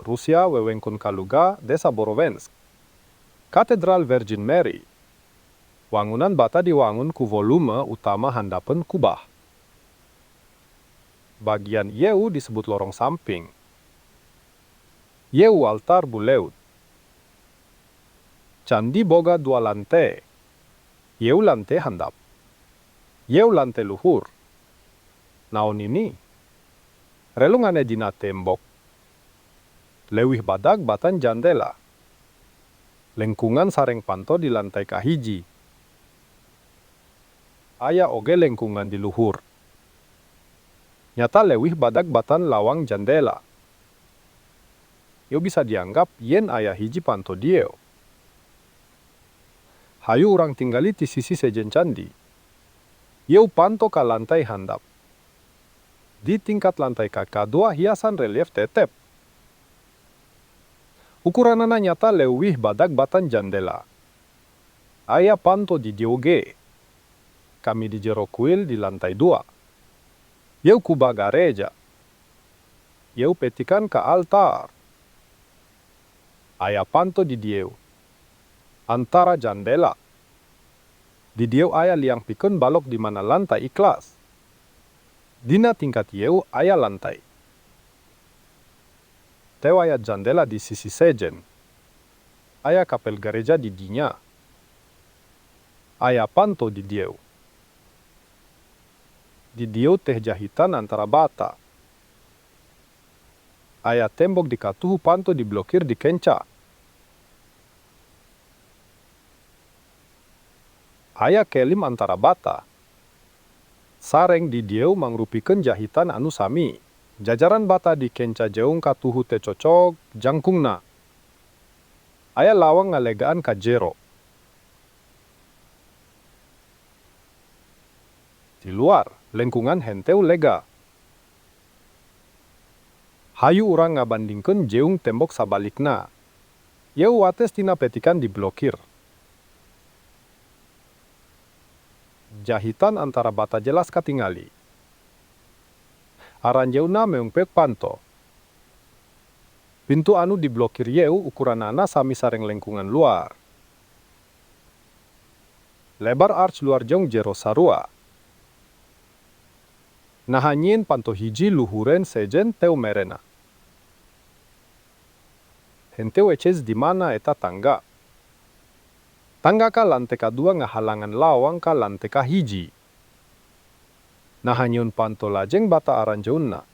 Rusia wewengkun Kaluga, Desa Borovensk. Katedral Virgin Mary. Wangunan bata diwangun ku volume utama handapen kubah. Bagian yeu disebut lorong samping. Yeu altar buleut. Candi boga 2 lantai. Yeu lantai handap. Yeu lantai luhur. Naon ini? Relungane dina tembok. Lewih badag batan jandela. Lengkungan sareng panto di lantai kahiji. Aya oge lengkungan di luhur. Nyata lewih badag batan lawang jandela. Yo bisa dianggap yen aya hiji panto dieu. Hayu orang tinggali ti sisi sejen candi. Yeu panto ka lantai handap. Di tingkat lantai ka-2 hiasan relief tetep. Ukuranana nyata lewih badag batan jandela. Aya panto di dioge. Kami di jero kuil di lantai 2. Yeu kubah gareja. Yeu petikan ka altar. Aya panto di dieu. Antara jandela. Di dieu aya liang pikun balok di mana lantai ikhlas. Dina tingkat yeu aya lantai. Teu aya jandela di sisi sejen. Aya kapel gereja di dinya. Aya panto di dieu. Di dieu teh jahitan antara bata. Aya tembok di katuhu panto diblokir di kenca. Aya kelim antara bata. Sareng di dieu mangrupikeun jahitan anu sami. Jajaran bata di kenca jeung katuhu te cocok jangkungna. Aya lawang ngalegaan ka jero. Di luar, lengkungan henteu lega. Hayu urang ngabandingkeun jeung tembok sabalikna. Yeu wates tina petikan diblokir. Jahitan antara bata jelas katingali. Aranjeuna meung pek panto. Pintu anu diblokir yeu ukuranana sami sareng lengkungan luar. Lebar arch luar jong jero sarua. Nahanyin panto hiji luhuren sejen teu merena. Henteu ecez di mana eta tangga. Tangga ka lantai ka-2 ngahalangan lawang ka lantai kahiji. Nahanyun panto lajeng bata aranjeunna.